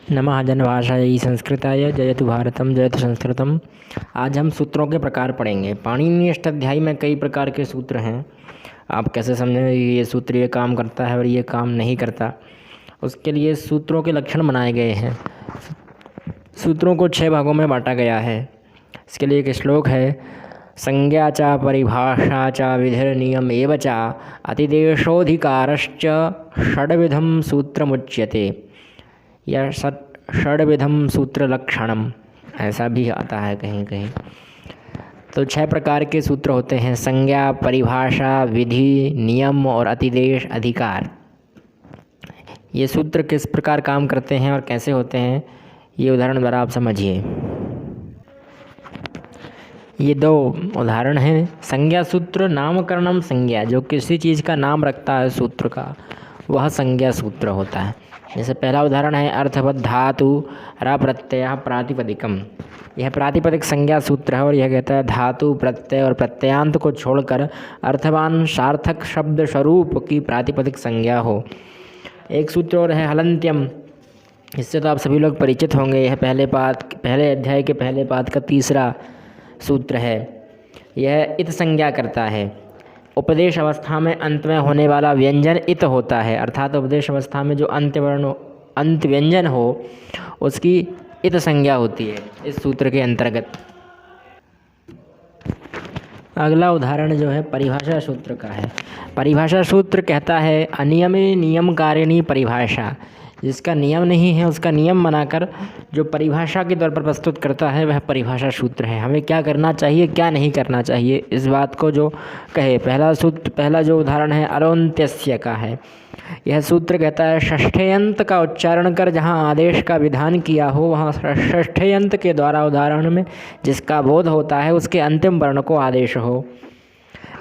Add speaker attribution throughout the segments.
Speaker 1: नमः जनभाषायै संस्कृताय जयतु भारतम जयतु संस्कृतम। आज हम सूत्रों के प्रकार पढ़ेंगे। पाणिनीय अष्टाध्यायी में कई प्रकार के सूत्र हैं। आप कैसे समझें ये सूत्र ये काम करता है और ये काम नहीं करता, उसके लिए सूत्रों के लक्षण बनाए गए हैं। सूत्रों को 6 भागों में बांटा गया है। इसके लिए एक श्लोक है, संज्ञा च परिभाषा च विधिर्नियम एव च अतिदेशोऽधिकारश्च षड्विधं सूत्रमुच्यते। या षड्विधम सूत्र लक्षणम, ऐसा भी आता है कहीं कहीं। तो 6 प्रकार के सूत्र होते हैं, संज्ञा, परिभाषा, विधि, नियम और अतिदेश अधिकार। ये सूत्र किस प्रकार काम करते हैं और कैसे होते हैं, ये उदाहरण द्वारा आप समझिए। ये 2 उदाहरण हैं। संज्ञा सूत्र, नामकरणम संज्ञा, जो किसी चीज़ का नाम रखता है सूत्र का, वह संज्ञा सूत्र होता है। जैसे पहला उदाहरण है, अर्थवत धातु रा प्रत्यय प्रातिपदिकम। यह प्रातिपदिक संज्ञा सूत्र है और यह कहता है धातु, प्रत्यय और प्रत्ययांत को छोड़कर अर्थवान सार्थक शब्द स्वरूप की प्रातिपदिक संज्ञा हो। एक सूत्र और है हलंत्यम, इससे तो आप सभी लोग परिचित होंगे। यह पहले अध्याय के पहले पाद का तीसरा सूत्र है। यह इत संज्ञा करता है। उपदेश अवस्था में अंत में होने वाला व्यंजन इत होता है, अर्थात उपदेश अवस्था में जो अंत व्यंजन हो उसकी इत संज्ञा होती है इस सूत्र के अंतर्गत। अगला उदाहरण जो है परिभाषा सूत्र का है। परिभाषा सूत्र कहता है अनियमे नियमकारिणी परिभाषा, जिसका नियम नहीं है उसका नियम बनाकर जो परिभाषा के तौर पर प्रस्तुत करता है वह परिभाषा सूत्र है। हमें क्या करना चाहिए क्या नहीं करना चाहिए इस बात को जो कहे। पहला जो उदाहरण है अरोन्त्यस्य का है। यह सूत्र कहता है षष्ठ्यंत का उच्चारण कर जहाँ आदेश का विधान किया हो वहाँ षष्ठ्यंत के द्वारा उदाहरण में जिसका बोध होता है उसके अंतिम वर्ण को आदेश हो।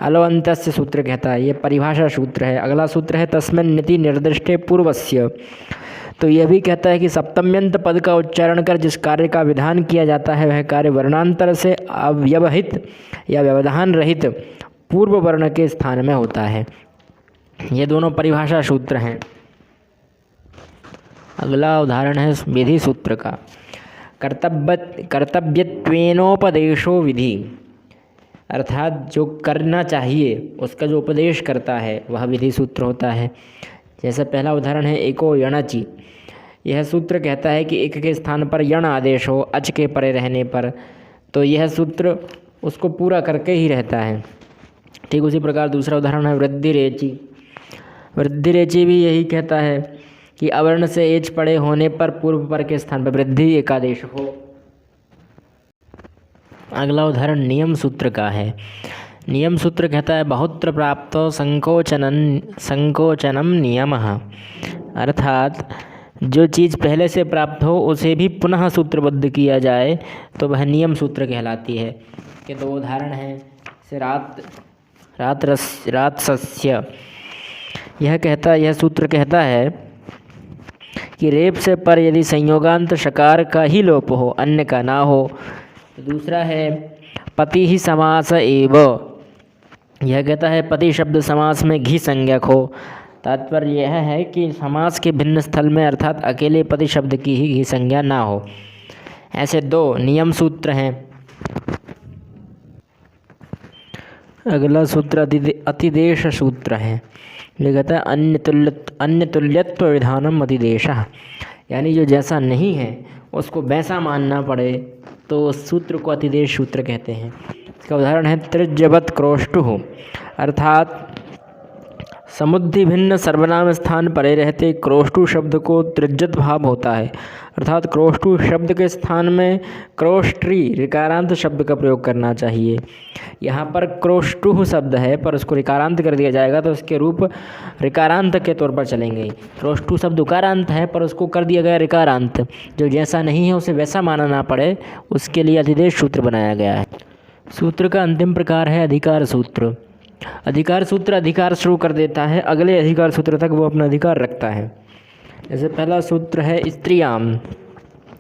Speaker 1: अलोअंत्यस्य सूत्र कहता है, ये परिभाषा सूत्र है। अगला सूत्र है तस्मिन् नीति निर्दिष्टे पूर्वस्य। तो यह भी कहता है कि सप्तम्यंत पद का उच्चारण कर जिस कार्य का विधान किया जाता है वह कार्य वर्णांतर से अव्यवहित या व्यवधान रहित पूर्व वर्ण के स्थान में होता है। ये दोनों परिभाषा सूत्र हैं। अगला उदाहरण है विधि सूत्र का। कर्तव्यत्वेनोपदेशो विधि, अर्थात जो करना चाहिए उसका जो उपदेश करता है वह विधि सूत्र होता है। जैसे पहला उदाहरण है एको यणचि। यह सूत्र कहता है कि एक के स्थान पर यण आदेश हो अच के परे रहने पर, तो यह सूत्र उसको पूरा करके ही रहता है। ठीक उसी प्रकार दूसरा उदाहरण है वृद्धिरेचि। वृद्धिरेचि भी यही कहता है कि अवर्ण से एच पड़े होने पर पूर्व पर के स्थान पर वृद्धि एक आदेश हो। अगला उदाहरण नियम सूत्र का है। नियम सूत्र कहता है बहुत्र प्राप्तो संकोचनम नियमः, अर्थात जो चीज़ पहले से प्राप्त हो उसे भी पुनः सूत्रबद्ध किया जाए तो वह नियम सूत्र कहलाती है। के 2 उदाहरण हैं। से रातसस्य। यह सूत्र कहता है कि रेप से पर यदि संयोगांत शकार का ही लोप हो अन्य का ना हो। दूसरा है पति ही समास एव। यह कहता है पति शब्द समास में घी संज्ञक हो। तात्पर्य यह है कि समास के भिन्न स्थल में अर्थात अकेले पति शब्द की ही घी संज्ञा ना हो। ऐसे 2 नियम सूत्र हैं। अगला सूत्र अतिदेश सूत्र है। ये कहता है अन्य तुल्यत्व विधानम अतिदेशः, यानी जो जैसा नहीं है उसको वैसा मानना पड़े तो उस सूत्र को अतिदेश सूत्र कहते हैं। इसका उदाहरण है त्रिज्यवत क्रोष्टुः, अर्थात समुद्धि भिन्न सर्वनाम स्थान परे रहते क्रोष्टु शब्द को त्रिज्यत भाव होता है, अर्थात क्रोष्टु शब्द के स्थान में क्रोष्ट्री ऋकारांत शब्द का प्रयोग करना चाहिए। यहाँ पर क्रोष्टु शब्द है पर उसको ऋकारांत कर दिया जाएगा तो इसके रूप ऋकारांत के तौर पर चलेंगे। क्रोष्टु शब्द उकारांत है पर उसको कर दिया गया ऋकारांत। जो जैसा नहीं है उसे वैसा माना ना पड़े उसके लिए अतिदेश सूत्र बनाया गया है। सूत्र का अंतिम प्रकार है अधिकार सूत्र। अधिकार सूत्र अधिकार शुरू कर देता है, अगले अधिकार सूत्र तक वो अपना अधिकार रखता है। जैसे पहला सूत्र है स्त्रियाम।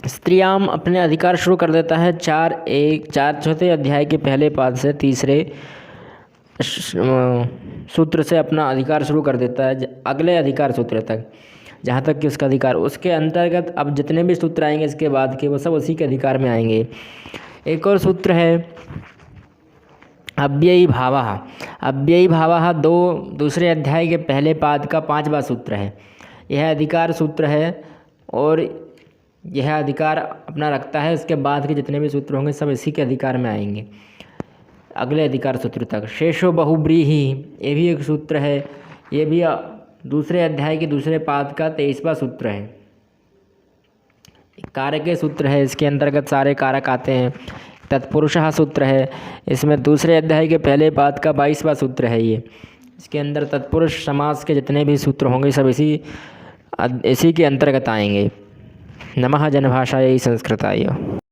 Speaker 1: स्त्रियाम अपने अधिकार शुरू कर देता है 4 अध्याय के पहले पाद से तीसरे सूत्र से अपना अधिकार शुरू कर देता है अगले अधिकार सूत्र तक। जहाँ तक कि उसका अधिकार, उसके अंतर्गत अब जितने भी सूत्र आएंगे इसके बाद के वो सब उसी के अधिकार में आएंगे। एक और सूत्र है अव्ययी भावः। अव्ययी भावः दूसरे अध्याय के पहले पाद का 5वां सूत्र है। यह अधिकार सूत्र है और यह अधिकार अपना रखता है, इसके बाद के जितने भी सूत्र होंगे सब इसी के अधिकार में आएंगे अगले अधिकार सूत्र तक। शेषो बहुब्रीहि, ये भी एक सूत्र है, ये भी दूसरे अध्याय के दूसरे पाद का 23वां सूत्र है। कारक सूत्र है, इसके अंतर्गत सारे कारक आते हैं। तत्पुरुषः सूत्र है, इसमें दूसरे अध्याय के पहले पाद का 22वां सूत्र है। ये इसके अंदर तत्पुरुष समास के जितने भी सूत्र होंगे सब इसी के अंतर्गत आएंगे। नमः जनभाषायै संस्कृताय।